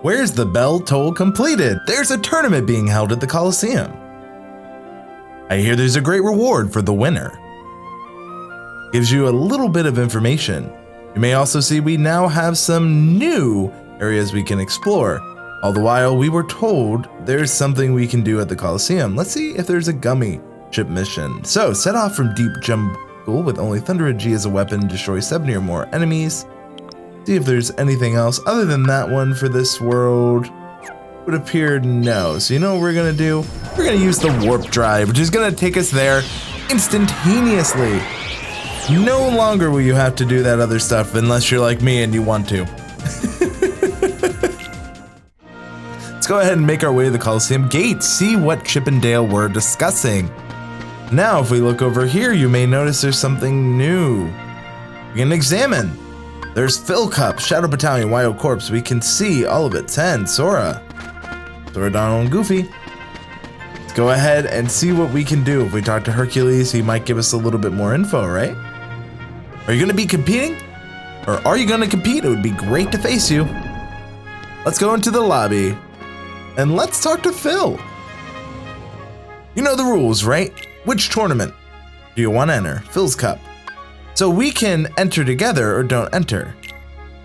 Where's the bell toll completed? There's a tournament being held at the Coliseum. I hear there's a great reward for the winner. Gives you a little bit of information. You may also see we now have some new areas we can explore. All the while, we were told there's something we can do at the Coliseum. Let's see if there's a gummy ship mission. So, set off from deep jungle with only Thunder G as a weapon, destroy 70 or more enemies. See if there's anything else other than that one for this world. Would appear no. So you know what we're gonna do? We're gonna use the warp drive, which is gonna take us there instantaneously. No longer will you have to do that other stuff unless you're like me and you want to. Let's go ahead and make our way to the Coliseum gates, see what Chip and Dale were discussing. Now, if we look over here, you may notice there's something new. We can examine. There's Phil Cup, Shadow Battalion, Wild Corpse. We can see all of it. 10, Sora, Donald, and Goofy. Let's go ahead and see what we can do. If we talk to Hercules, he might give us a little bit more info, right? Are you gonna be competing? Or are you gonna compete? It would be great to face you. Let's go into the lobby and let's talk to Phil. You know the rules, right? Which tournament do you want to enter? Phil's Cup. So we can enter together or don't enter.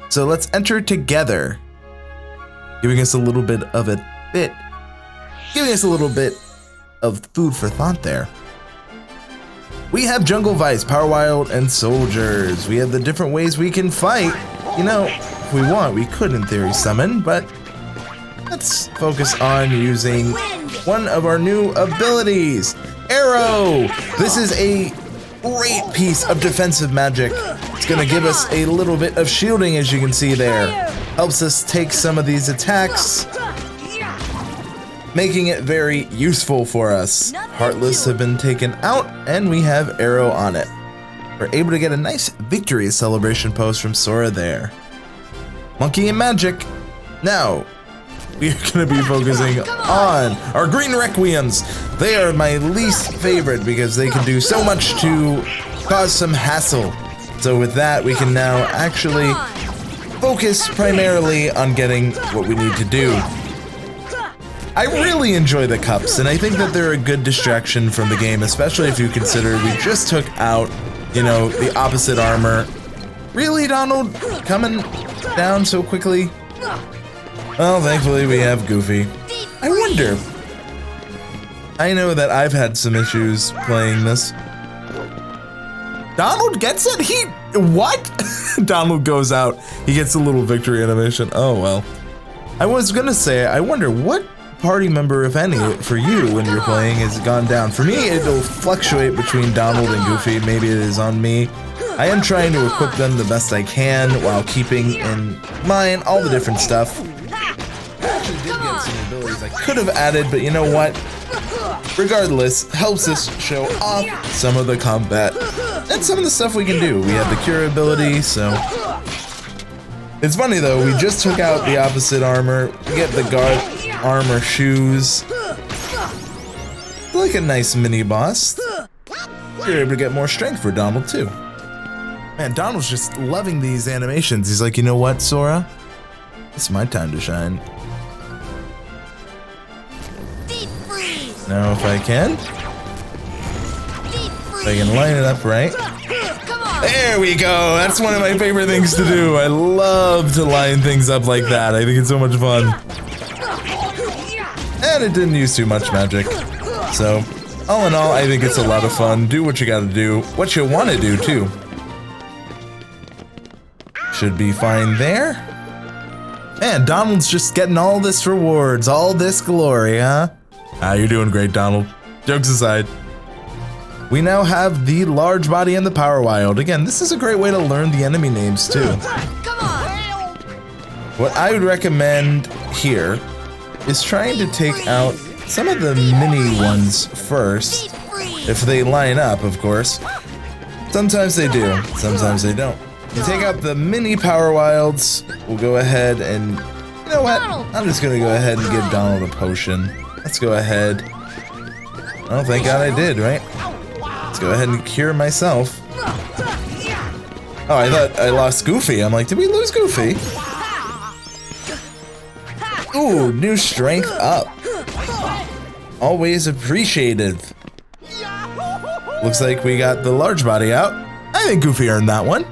So let's enter together. Giving us a little bit of food for thought there. We have Jungle Vice, Powerwild, and Soldiers. We have the different ways we can fight. You know, if we want, we could in theory summon, but let's focus on using one of our new abilities, Arrow. This is a great piece of defensive magic. It's gonna give us a little bit of shielding, as you can see there. Helps us take some of these attacks, making it very useful for us. Heartless have been taken out, and we have Arrow on it. We're able to get a nice victory celebration pose from Sora there. Monkey and Magic. Now, we are gonna be focusing on our green Requiems. They are my least favorite because they can do so much to cause some hassle. So with that, we can now actually focus primarily on getting what we need to do. I really enjoy the cups, and I think that they're a good distraction from the game, especially if you consider we just took out, you know, the opposite armor. Really, Donald? Coming down so quickly? Well, thankfully we have Goofy. I wonder. I know that I've had some issues playing this. Donald gets it? What? Donald goes out. He gets a little victory animation. Oh, well. I was gonna say, I wonder what party member, if any, for you when you're playing has gone down. For me, it'll fluctuate between Donald and Goofy. Maybe it is on me. I am trying to equip them the best I can while keeping in mind all the different stuff. I actually did get some abilities I could have added, but you know what? Regardless, helps us show off some of the combat and some of the stuff we can do. We have the cure ability, so... It's funny though, we just took out the opposite armor. We get the guard armor shoes. Like a nice mini boss. You're able to get more strength for Donald too. Man, Donald's just loving these animations. He's like, you know what, Sora? It's my time to shine. Now if I can. If I can line it up right. There we go. That's one of my favorite things to do. I love to line things up like that. I think it's so much fun. And it didn't use too much magic. So, all in all, I think it's a lot of fun. Do what you gotta do. What you want to do, too. Should be fine there. Man, Donald's just getting all this rewards. All this glory, huh? Ah, you're doing great, Donald. Jokes aside. We now have the large body and the Powerwild. Again, this is a great way to learn the enemy names too. What I would recommend here is trying to take out some of the mini ones first. If they line up, of course. Sometimes they do, sometimes they don't. You take out the mini Powerwilds, we'll go ahead and, you know what? I'm just gonna go ahead and give Donald a potion. Let's go ahead. Oh, thank God I did, right? Let's go ahead and cure myself. Oh, I thought I lost Goofy. I'm like, did we lose Goofy? Ooh, new strength up. Always appreciated. Looks like we got the large body out. I think Goofy earned that one.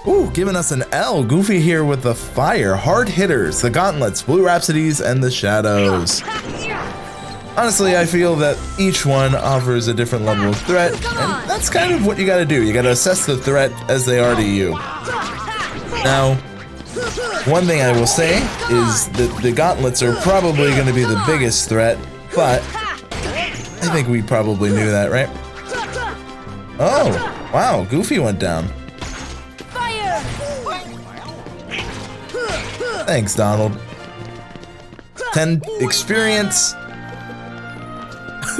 Ooh, giving us an L. Goofy here with the fire. Hard hitters, the Gauntlets, Blue Rhapsodies, and the Shadows. Honestly, I feel that each one offers a different level of threat, and that's kind of what you gotta do. You gotta assess the threat as they are to you. Now, one thing I will say is that the Gauntlets are probably gonna be the biggest threat, but I think we probably knew that, right? Oh, wow, Goofy went down. Thanks, Donald. 10 experience.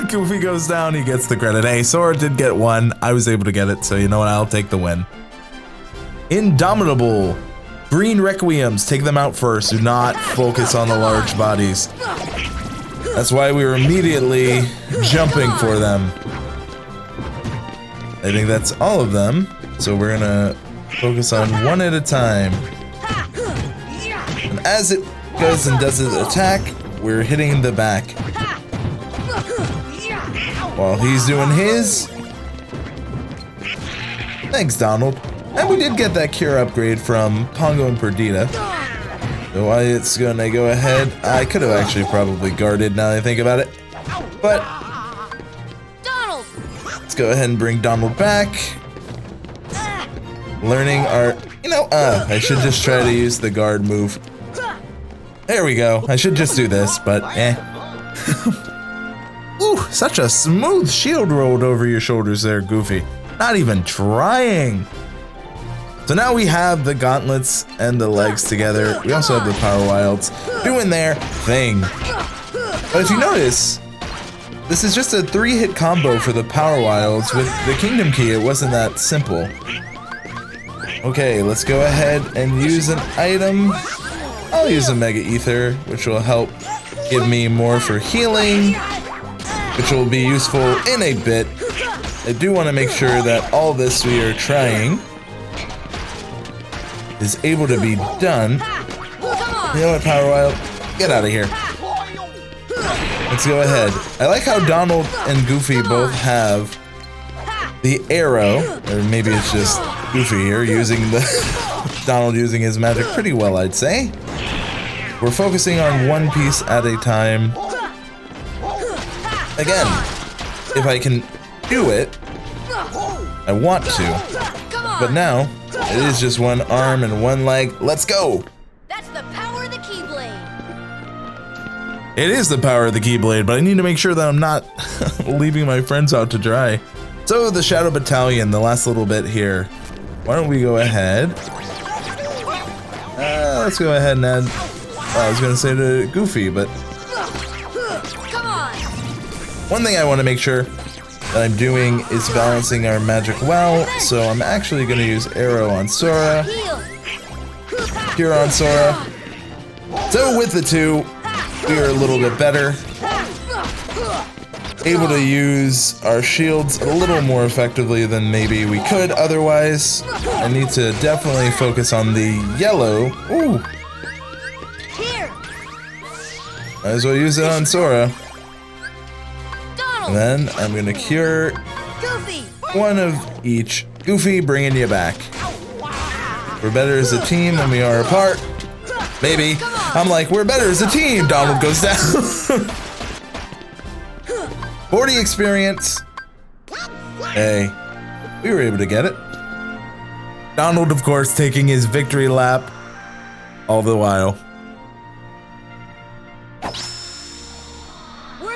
Goofy goes down, he gets the credit. Hey, Sora did get one. I was able to get it, so you know what? I'll take the win. Indomitable. Green Requiems. Take them out first. Do not focus on the large bodies. That's why we were immediately jumping for them. I think that's all of them. So we're gonna focus on one at a time. And as it goes and does its attack, we're hitting the back. While he's doing his. Thanks, Donald. And we did get that cure upgrade from Pongo and Perdita. So it's gonna go ahead. I could have actually probably guarded now that I think about it. But let's go ahead and bring Donald back. Learning our, I should just try to use the guard move. There we go. I should just do this, but eh. Ooh, such a smooth shield rolled over your shoulders there, Goofy. Not even trying. So now we have the Gauntlets and the legs together. We also have the Powerwilds doing their thing. But if you notice, this is just a 3-hit combo for the Powerwilds. With the Kingdom Key, it wasn't that simple. Okay, let's go ahead and use an item. I'll use a Mega Ether, which will help give me more for healing, which will be useful in a bit. I do want to make sure that all this we are trying is able to be done. You know what, Powerwild? Get out of here. Let's go ahead. I like how Donald and Goofy both have the arrow, or maybe it's just Goofy here using the Donald using his magic pretty well, I'd say. We're focusing on one piece at a time. Again, if I can do it, I want to. But now, it is just one arm and one leg. Let's go! That's the power of the Keyblade. It is the power of the Keyblade, but I need to make sure that I'm not leaving my friends out to dry. So the Shadow Battalion, the last little bit here. Why don't we go ahead? Let's go ahead and add. I was gonna say to Goofy, but Come on. one thing I want to make sure that I'm doing is balancing our magic well. So I'm actually gonna use Arrow on Sora, Cure on Sora. So with the two, we are a little bit better. Able to use our shields a little more effectively than maybe we could otherwise. I need to definitely focus on the yellow. Ooh. Here. Might as well use it on Sora. And then I'm gonna cure Goofy. one of each. Goofy, bringing you back. We're better as a team than we are apart. Maybe. I'm like, we're better as a team. Donald goes down. 40 experience. Hey, we were able to get it. Donald, of course, taking his victory lap all the while.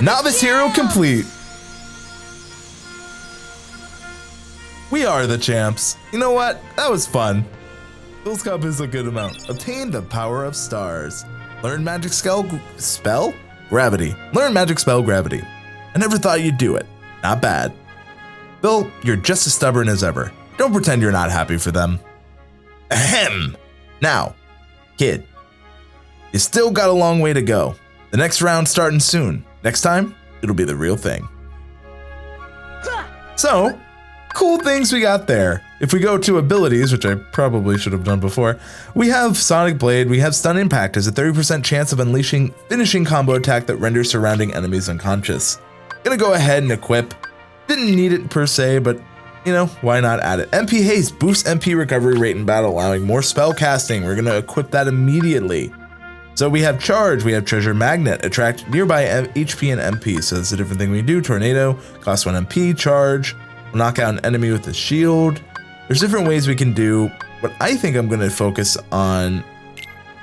Novice hero complete. We are the champs. You know what? That was fun. Those Cup is a good amount. Obtain the power of stars. Learn magic spell? Gravity. Learn magic spell gravity. I never thought you'd do it. Not bad. Bill, you're just as stubborn as ever. Don't pretend you're not happy for them. Ahem. Now, kid, you still got a long way to go. The next round's starting soon. Next time, it'll be the real thing. So, cool things we got there. if we go to abilities, which I probably should have done before, we have Sonic Blade, we have Stun Impact as a 30% chance of unleashing finishing combo attack that renders surrounding enemies unconscious. Gonna go ahead and equip. Didn't need it per se, but you know, why not add it? MP Haste boosts MP recovery rate in battle, allowing more spell casting. We're gonna equip that immediately. So we have Charge, we have Treasure Magnet, attract nearby HP and MP. So that's a different thing we do. Tornado, cost 1 MP, Charge, we'll knock out an enemy with a shield. There's different ways we can do. What I think I'm gonna focus on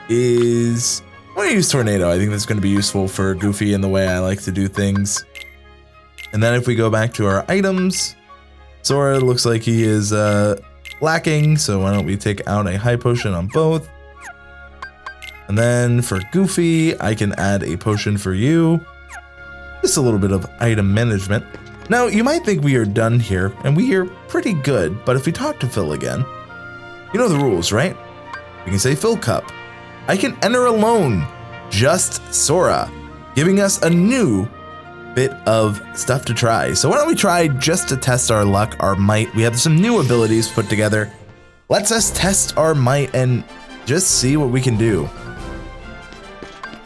is, I'm gonna use Tornado. I think that's gonna be useful for Goofy in the way I like to do things. And then if we go back to our items, Sora looks like he is lacking, so why don't we take out a high potion on both. And then for Goofy, I can add a potion for you. Just a little bit of item management. Now, you might think we are done here, and we are pretty good, but if we talk to Phil again, you know the rules, right? We can say Phil Cup. I can enter alone, just Sora, giving us a new bit of stuff to try. So why don't we try just to test our luck, our might. We have some new abilities put together. Let's us test our might and just see what we can do.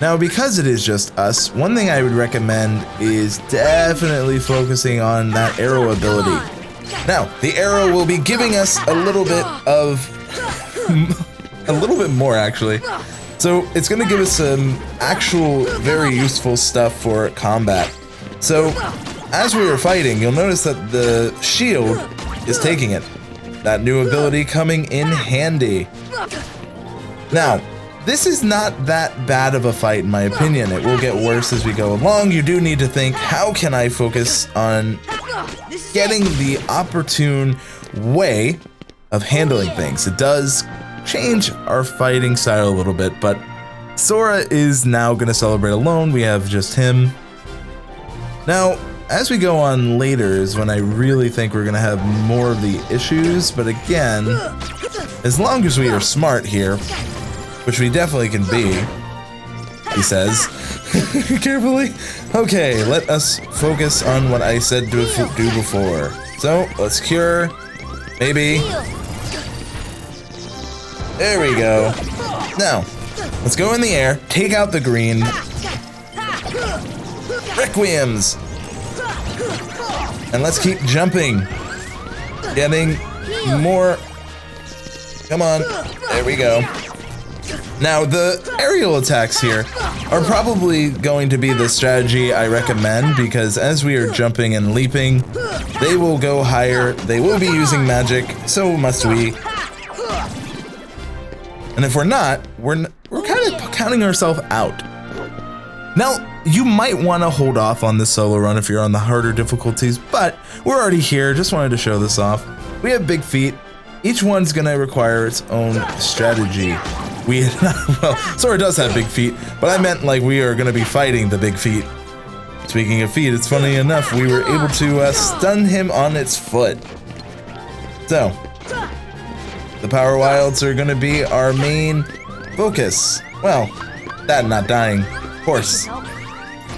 Now, because it is just us, one thing I would recommend is definitely focusing on that arrow ability. Now, the arrow will be giving us a little bit of, a little bit more actually. So it's gonna give us some actual very useful stuff for combat. So as we were fighting, you'll notice that the shield is taking it. That new ability coming in handy. Now, this is not that bad of a fight in my opinion. It will get worse as we go along. You do need to think, how can I focus on getting the opportune way of handling things? It does change our fighting style a little bit, but Sora is now gonna celebrate alone. We have just him. Now, as we go on later is when I really think we're gonna have more of the issues, but again, as long as we are smart here, which we definitely can be, he says, carefully. Okay, let us focus on what I said to do before. So, let's cure, maybe. There we go. Now, let's go in the air, take out the green. Requiems. And let's keep jumping. Getting more. Come on. There we go. Now, the aerial attacks here are probably going to be the strategy I recommend, because as we are jumping and leaping, they will go higher, they will be using magic, so must we. And if we're not, we're kind of counting ourselves out. Now, you might want to hold off on this solo run if you're on the harder difficulties, but we're already here, just wanted to show this off. We have Big Feet. Each one's gonna require its own strategy. Well, Sora does have Big Feet, but I meant like we are gonna be fighting the Big Feet. Speaking of feet, it's funny enough, we were able to stun him on its foot. So, the Powerwilds are gonna be our main focus. Well, that not dying, of course.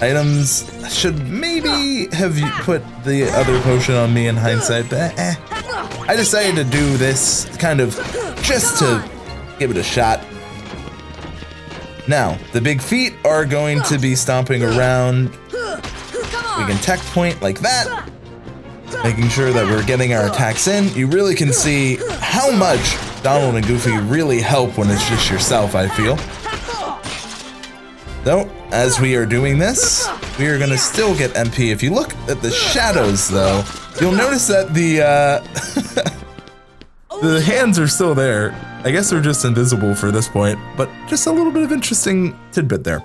Items, should maybe have put the other potion on me in hindsight, but I decided to do this kind of just to give it a shot. Now, the Big Feet are going to be stomping around. We can tech point like that, making sure that we're getting our attacks in. You really can see how much Donald and Goofy really help when it's just yourself, I feel. So, as we are doing this, we are gonna still get MP. If you look at the shadows though, you'll notice that the the hands are still there. I guess they're just invisible for this point, but just a little bit of interesting tidbit there.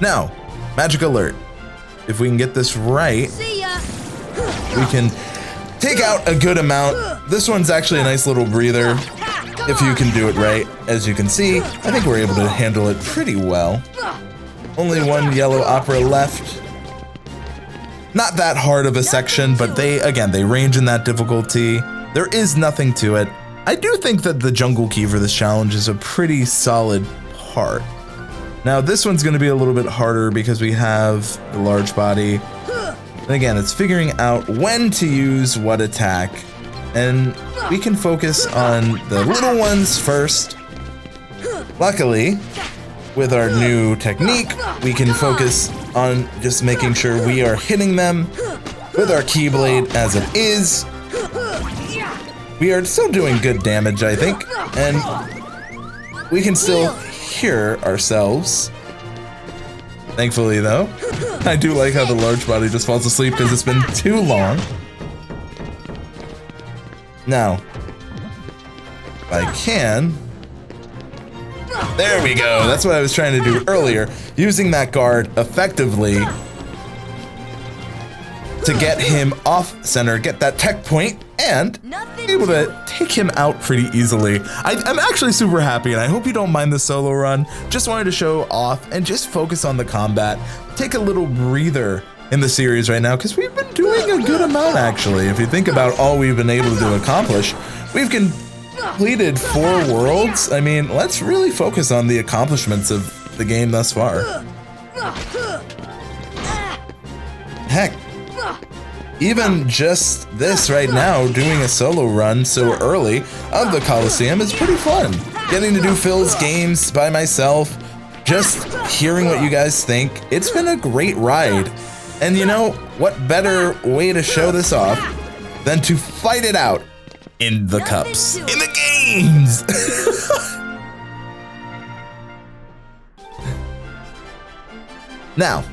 Now, magic alert. If we can get this right, we can take out a good amount. This one's actually a nice little breather if you can do it right. As you can see, I think we're able to handle it pretty well. Only one yellow opera left. Not that hard of a section, but they range in that difficulty. There is nothing to it. I do think that the jungle key for this challenge is a pretty solid part. Now this one's gonna be a little bit harder because we have the large body. And again, it's figuring out when to use what attack, and we can focus on the little ones first. Luckily, with our new technique, we can focus on just making sure we are hitting them with our Keyblade as it is. We are still doing good damage, I think, and we can still hear ourselves. Thankfully, though, I do like how the large body just falls asleep because it's been too long. Now, if I can... There we go. That's what I was trying to do earlier. Using that guard effectively to get him off center, get that tech point, and able to take him out pretty easily. I'm actually super happy, and I hope you don't mind the solo run. Just wanted to show off and just focus on the combat. Take a little breather in the series right now, because we've been doing a good amount, actually. If you think about all we've been able to accomplish, we've completed 4 worlds. I mean, let's really focus on the accomplishments of the game thus far. Heck, even just this right now, doing a solo run so early of the Coliseum is pretty fun. Getting to do Phil's games by myself, just hearing what you guys think. It's been a great ride. And you know, what better way to show this off than to fight it out in the cups, in the games. Now,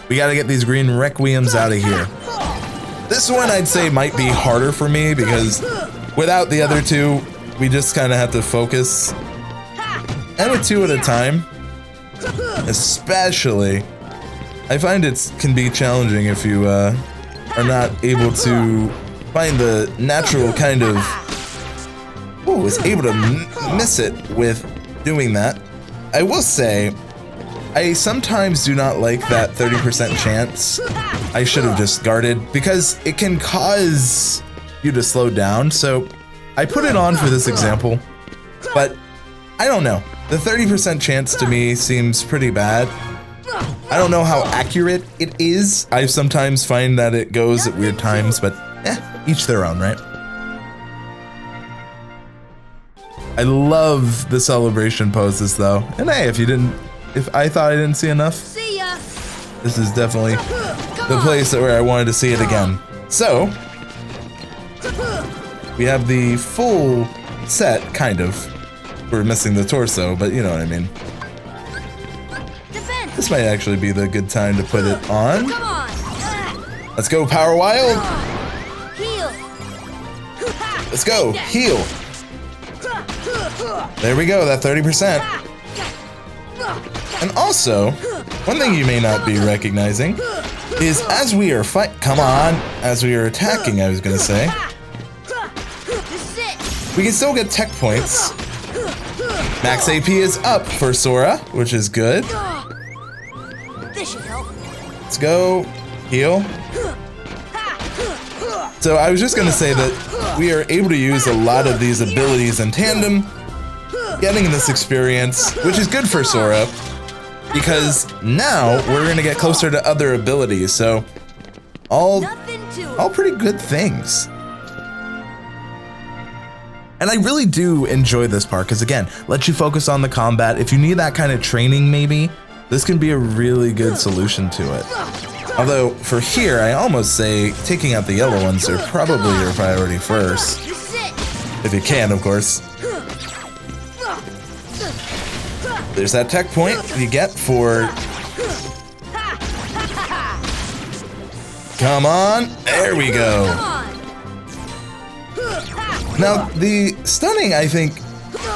we gotta get these green Requiems out of here. This one I'd say might be harder for me because without the other two, we just kind of have to focus. And with 2 at a time, especially, I find it can be challenging if you are not able to find the natural kind of... Oh, was able to miss it with doing that. I will say, I sometimes do not like that 30% chance. I should have just guarded because it can cause you to slow down. So I put it on for this example, but I don't know. The 30% chance to me seems pretty bad. I don't know how accurate it is. I sometimes find that it goes at weird times, but each their own, right? I love the celebration poses though. And hey, if I thought I didn't see enough, See ya. this is definitely the place where I wanted to see it again. So, we have the full set, kind of. We're missing the torso, but you know what I mean. Defense. This might actually be the good time to put it on. Come on. Let's go, Powerwild. Heal. Let's go, heal. There we go, that 30%. And also, one thing you may not be recognizing is as we are as we are attacking, I was gonna say, we can still get tech points. Max AP is up for Sora, which is good. This should help. Let's go, heal. So I was just gonna say that we are able to use a lot of these abilities in tandem, getting this experience, which is good for Sora, because now we're gonna get closer to other abilities, so all pretty good things. And I really do enjoy this part, because again, lets you focus on the combat. If you need that kind of training maybe, this can be a really good solution to it. Although, for here, I almost say taking out the yellow ones are probably your priority first. If you can, of course. There's that tech point you get for... Come on, there we go. Now, the stunning, I think,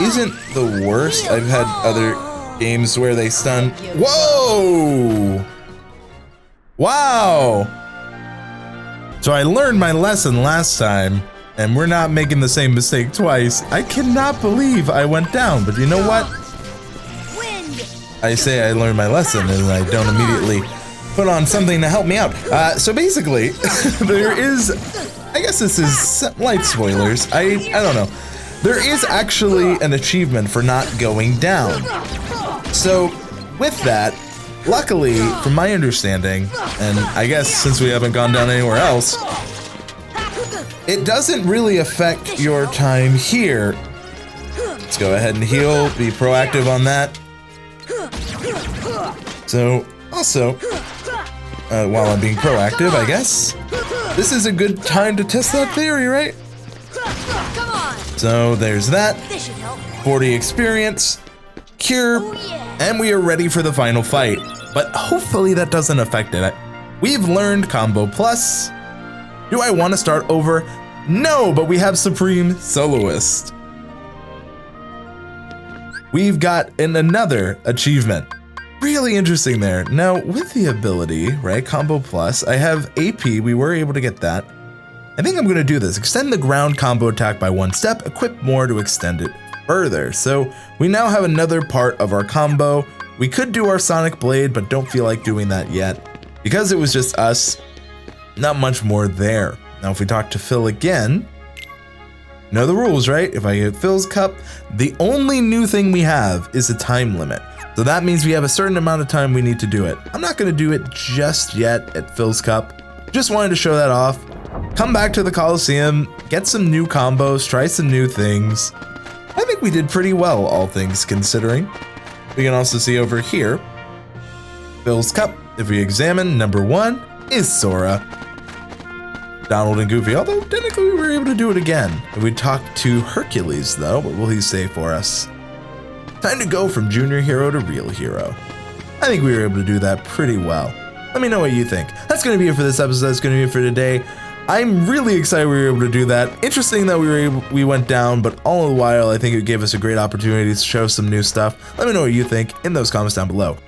isn't the worst. I've had other games where they stun... Whoa! Wow! So I learned my lesson last time, and we're not making the same mistake twice. I cannot believe I went down, but you know what? I say I learned my lesson, and I don't immediately put on something to help me out. So basically, there is... I guess this is light spoilers. I don't know. There is actually an achievement for not going down. So with that, Luckily, from my understanding, and I guess since we haven't gone down anywhere else, it doesn't really affect your time here. Let's go ahead and heal, be proactive on that. So, also, while I'm being proactive, I guess, this is a good time to test that theory, right? So there's that, 40 experience, cure, and we are ready for the final fight. But hopefully that doesn't affect it. We've learned Combo Plus. Do I want to start over? No, but we have Supreme Soloist. We've got another achievement. Really interesting there. Now, with the ability, right, Combo Plus, I have AP, we were able to get that. I think I'm going to do this. Extend the ground combo attack by 1 step, equip more to extend it further. So we now have another part of our combo. We could do our Sonic Blade, but don't feel like doing that yet. Because it was just us, not much more there. Now, if we talk to Phil again, you know the rules, right? If I hit Phil's cup, the only new thing we have is a time limit. So that means we have a certain amount of time we need to do it. I'm not going to do it just yet at Phil's cup. Just wanted to show that off. Come back to the Coliseum, get some new combos, try some new things. I think we did pretty well, all things considering. We can also see over here, Phil's cup. If we examine, number 1 is Sora. Donald and Goofy, although technically we were able to do it again. If we talk to Hercules though, what will he say for us? Time to go from junior hero to real hero. I think we were able to do that pretty well. Let me know what you think. That's going to be it for this episode. That's going to be it for today. I'm really excited we were able to do that. Interesting that we went down, but all the while I think it gave us a great opportunity to show some new stuff. Let me know what you think in those comments down below.